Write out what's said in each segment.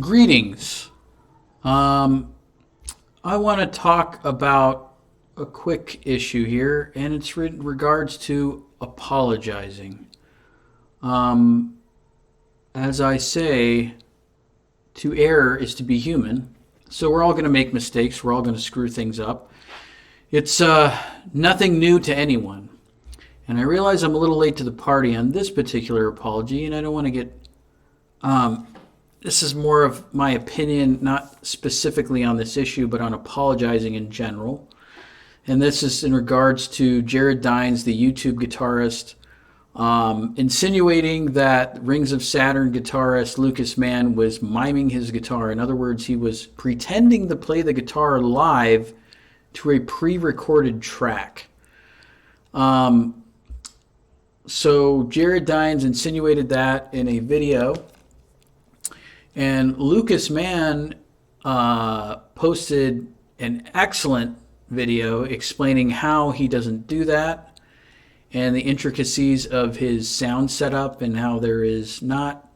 Greetings. Um, I want to talk about a quick issue here, and it's in regards to apologizing. Um, as I say, to err is to be human. So we're all going to make mistakes. We're all going to screw things up. It's nothing new to anyone. And I realize I'm a little late to the party on this particular apology, and I don't want to get this is more of my opinion, not specifically on this issue, but on apologizing in general. And this is in regards to Jared Dines, the YouTube guitarist, insinuating that Rings of Saturn guitarist Lucas Mann was miming his guitar. In other words, he was pretending to play the guitar live to a pre-recorded track. So Jared Dines insinuated that in a video. And Lucas Mann posted an excellent video explaining how he doesn't do that and the intricacies of his sound setup and how there is not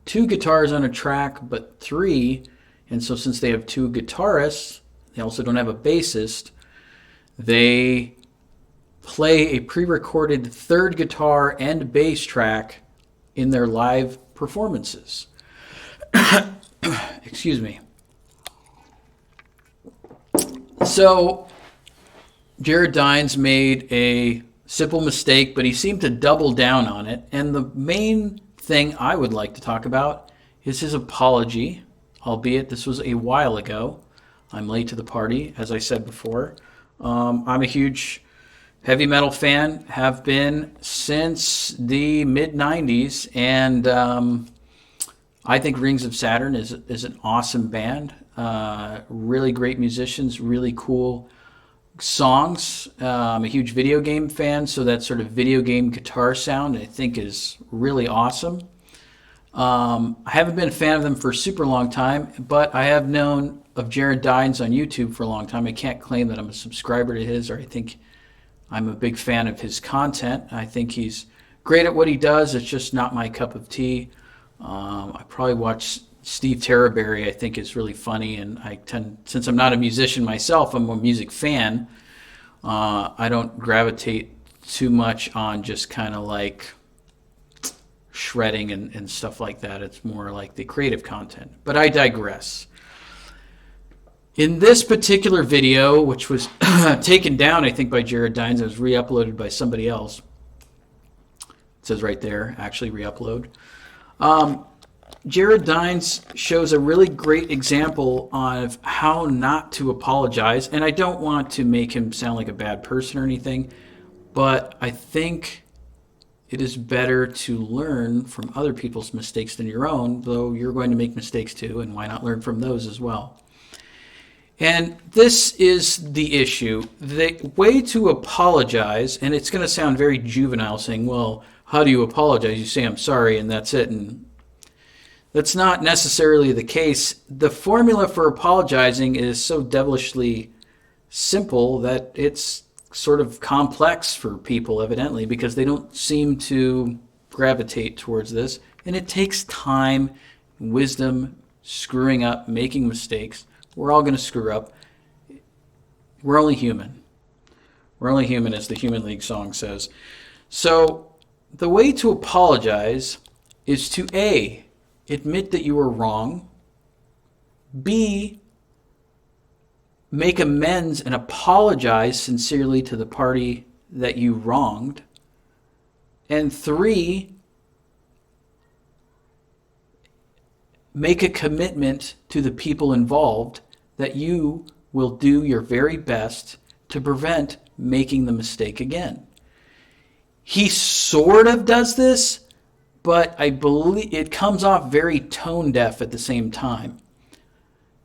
two guitars on a track but three. And so since they have two guitarists, they also don't have a bassist, they play a pre-recorded third guitar and bass track in their live performances. Excuse me. So Jared Dines made a simple mistake, but he seemed to double down on it. And the main thing I would like to talk about is his apology, albeit this was a while ago. I'm late to the party, as I said before. I'm a huge heavy metal fan, have been since the mid-90s, and I think Rings of Saturn is an awesome band. Really great musicians, really cool songs. I'm a huge video game fan, so that sort of video game guitar sound I think is really awesome. I haven't been a fan of them for a super long time, but I have known of Jared Dines on YouTube for a long time. I can't claim that I'm a subscriber to his, or I think I'm a big fan of his content. I think he's great at what he does. It's just not my cup of tea. I probably watch Steve Terraberry. I think is really funny, and I tend, since I'm not a musician myself, I'm a music fan. I don't gravitate too much on just kind of like shredding and stuff like that. It's more like the creative content. But I digress. In this particular video, which was taken down, I think, by Jared Dines, it was re-uploaded by somebody else. It says right there, actually re-upload. Jared Dines shows a really great example of how not to apologize. And I don't want to make him sound like a bad person or anything, but I think it is better to learn from other people's mistakes than your own, though you're going to make mistakes too, and why not learn from those as well? And this is the issue. The way to apologize, and it's going to sound very juvenile saying, well, how do you apologize? You say, I'm sorry, and that's it. And that's not necessarily the case. The formula for apologizing is so devilishly simple that it's sort of complex for people, evidently, because they don't seem to gravitate towards this. And it takes time, wisdom, screwing up, making mistakes. We're all going to screw up. We're only human. We're only human, as the Human League song says. So the way to apologize is to A, admit that you were wrong, B, make amends and apologize sincerely to the party that you wronged, and 3, make a commitment to the people involved that you will do your very best to prevent making the mistake again. He sort of does this, but I believe it comes off very tone deaf at the same time.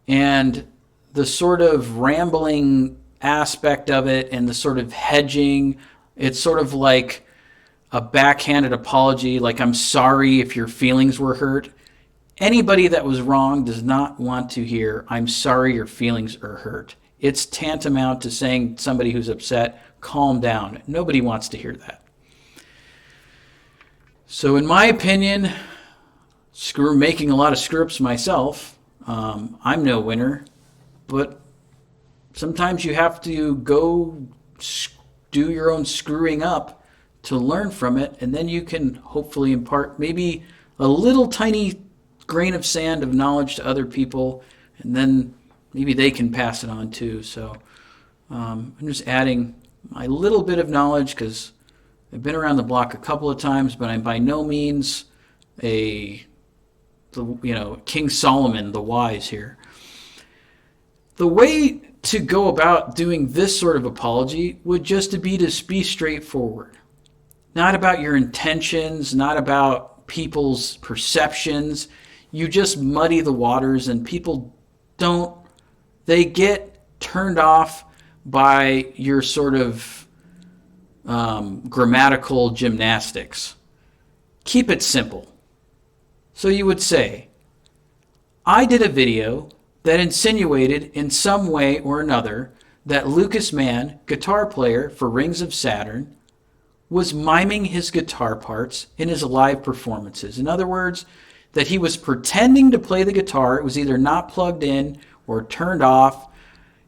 And the sort of rambling aspect of it and the sort of hedging, it's sort of like a backhanded apology, like I'm sorry if your feelings were hurt. Anybody that was wrong does not want to hear, I'm sorry your feelings are hurt. It's tantamount to saying to somebody who's upset, calm down. Nobody wants to hear that. So in my opinion, making a lot of screw-ups myself. I'm no winner, but sometimes you have to go do your own screwing up to learn from it, and then you can hopefully impart maybe a little tiny grain of sand of knowledge to other people, and then maybe they can pass it on too. So I'm just adding my little bit of knowledge because I've been around the block a couple of times, but I'm by no means King Solomon the wise here. The way to go about doing this sort of apology would just to be straightforward. Not about your intentions, not about people's perceptions. You just muddy the waters, and people they get turned off by your sort of grammatical gymnastics. Keep it simple. So you would say, I did a video that insinuated in some way or another that Lucas Mann, guitar player for Rings of Saturn, was miming his guitar parts in his live performances. In other words, that he was pretending to play the guitar. It was either not plugged in or turned off,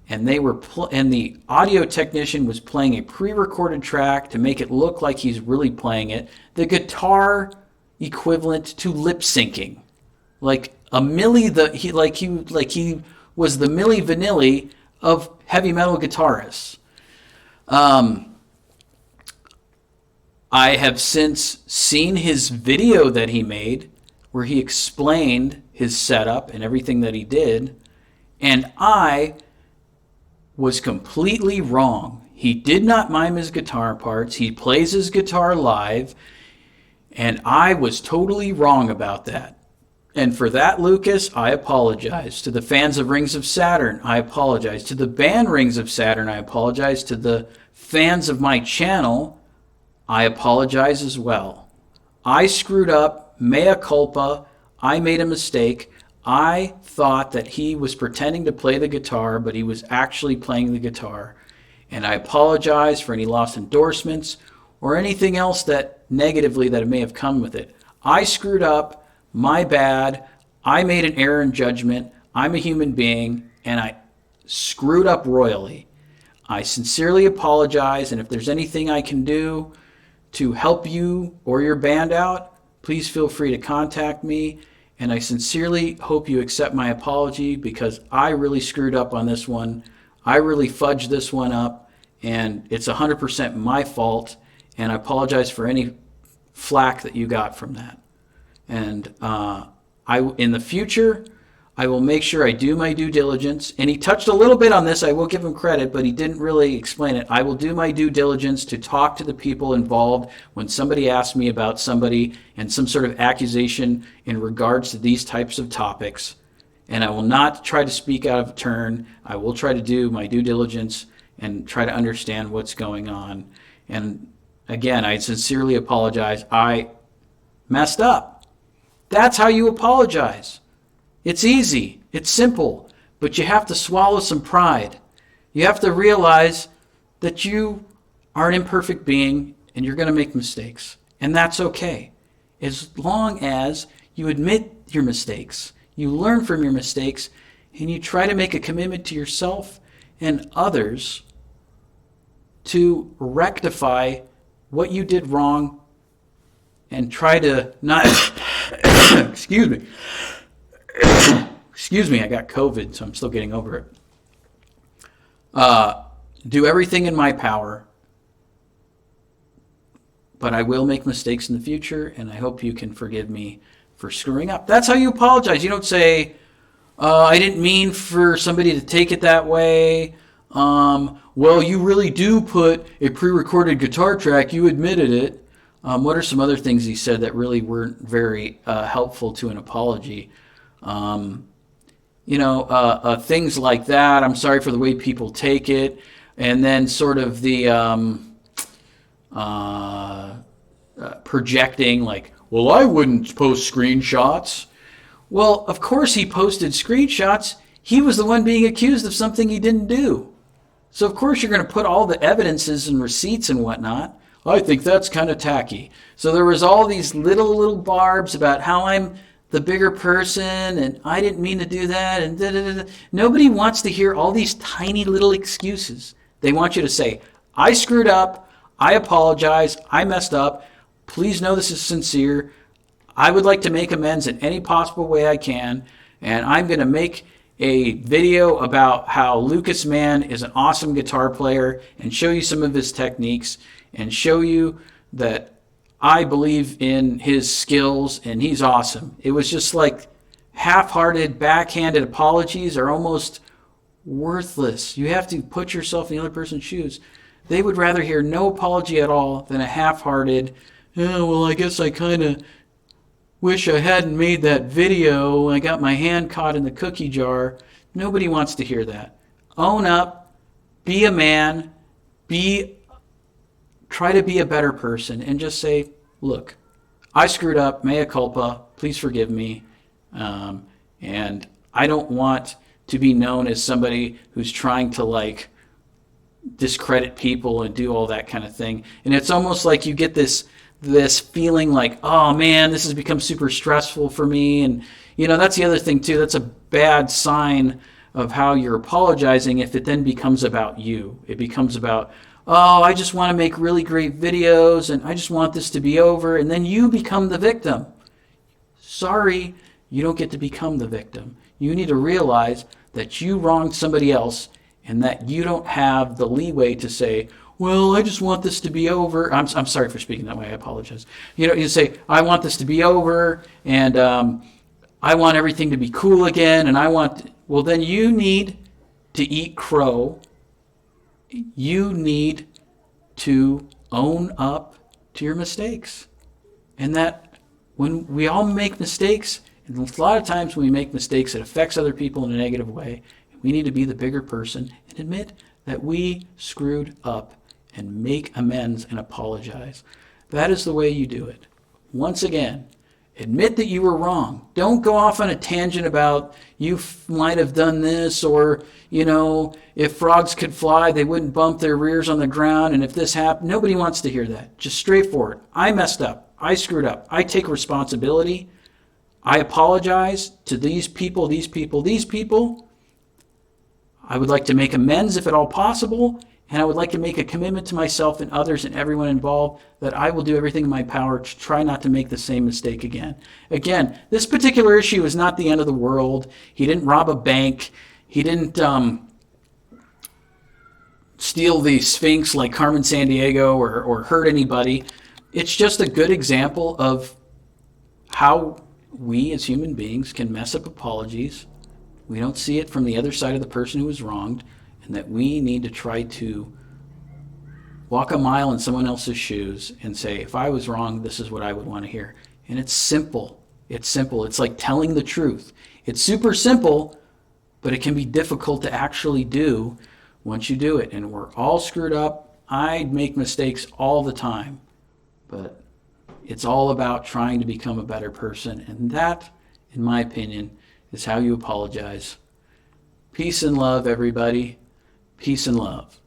and the audio technician was playing a pre-recorded track to make it look like he's really playing it. The guitar equivalent to lip syncing, like he was the Milli Vanilli of heavy metal guitarists. I have since seen his video that he made where he explained his setup and everything that he did, and I was completely wrong. He did not mime his guitar parts. He plays his guitar live, and I was totally wrong about that. And for that, Lucas, I apologize. To the fans of Rings of Saturn, I apologize. To the band Rings of Saturn, I apologize. To the fans of my channel, I apologize as well. I screwed up, mea culpa, I made a mistake. I thought that he was pretending to play the guitar, but he was actually playing the guitar. And I apologize for any lost endorsements or anything else that negatively that may have come with it. I screwed up, my bad, I made an error in judgment, I'm a human being, and I screwed up royally. I sincerely apologize, and if there's anything I can do to help you or your band out, please feel free to contact me. And I sincerely hope you accept my apology because I really screwed up on this one. I really fudged this one up, and it's 100% my fault. And I apologize for any flack that you got from that. And in the future, I will make sure I do my due diligence. And he touched a little bit on this. I will give him credit, but he didn't really explain it. I will do my due diligence to talk to the people involved when somebody asks me about somebody and some sort of accusation in regards to these types of topics. And I will not try to speak out of turn. I will try to do my due diligence and try to understand what's going on. And again, I sincerely apologize. I messed up. That's how you apologize. It's easy, it's simple, but you have to swallow some pride. You have to realize that you are an imperfect being and you're going to make mistakes. And that's okay. As long as you admit your mistakes, you learn from your mistakes, and you try to make a commitment to yourself and others to rectify what you did wrong and try to not... Excuse me. Excuse me, I got COVID, so I'm still getting over it. Do everything in my power, but I will make mistakes in the future, and I hope you can forgive me for screwing up. That's how you apologize. You don't say, I didn't mean for somebody to take it that way. Well, you really do put a pre-recorded guitar track. You admitted it. What are some other things he said that really weren't very helpful to an apology? Things like that. I'm sorry for the way people take it. And then sort of the projecting like, well, I wouldn't post screenshots. Well, of course he posted screenshots. He was the one being accused of something he didn't do. So of course you're going to put all the evidences and receipts and whatnot. I think that's kind of tacky. So there was all these little barbs about how I'm the bigger person, and I didn't mean to do that, and da, da, da, da. Nobody wants to hear all these tiny little excuses. They want you to say, I screwed up, I apologize, I messed up, please know this is sincere, I would like to make amends in any possible way I can, and I'm going to make a video about how Lucas Mann is an awesome guitar player and show you some of his techniques and show you that I believe in his skills and he's awesome. It was just like half-hearted, backhanded apologies are almost worthless. You have to put yourself in the other person's shoes. They would rather hear no apology at all than a half-hearted, oh, well, I guess I kind of wish I hadn't made that video. I got my hand caught in the cookie jar. Nobody wants to hear that. Own up. Be a man. Try to be a better person and just say, look, I screwed up. Mea culpa. Please forgive me. And I don't want to be known as somebody who's trying to discredit people and do all that kind of thing. And it's almost like you get this feeling like, oh man, this has become super stressful for me. And that's the other thing too. That's a bad sign of how you're apologizing if it then becomes about you. It becomes about, oh, I just want to make really great videos and I just want this to be over. And then you become the victim. Sorry, you don't get to become the victim. You need to realize that you wronged somebody else and that you don't have the leeway to say, well, I just want this to be over. I'm sorry for speaking that way. I apologize. You say, I want this to be over, and I want everything to be cool again, and well, then you need to eat crow. You need to own up to your mistakes. And that when we all make mistakes, and a lot of times when we make mistakes, it affects other people in a negative way. We need to be the bigger person and admit that we screwed up and make amends and apologize. That is the way you do it. Once again, admit that you were wrong. Don't go off on a tangent about you might have done this, or, if frogs could fly, they wouldn't bump their rears on the ground, and if this happened, nobody wants to hear that. Just straightforward. I messed up. I screwed up. I take responsibility. I apologize to these people. I would like to make amends if at all possible. And I would like to make a commitment to myself and others and everyone involved that I will do everything in my power to try not to make the same mistake again. Again, this particular issue is not the end of the world. He didn't rob a bank. He didn't steal the Sphinx like Carmen Sandiego or hurt anybody. It's just a good example of how we as human beings can mess up apologies. We don't see it from the other side of the person who was wronged. And that we need to try to walk a mile in someone else's shoes and say, if I was wrong, this is what I would want to hear. And it's simple. It's simple. It's like telling the truth. It's super simple, but it can be difficult to actually do once you do it. And we're all screwed up. I make mistakes all the time. But it's all about trying to become a better person. And that, in my opinion, is how you apologize. Peace and love, everybody. Peace and love.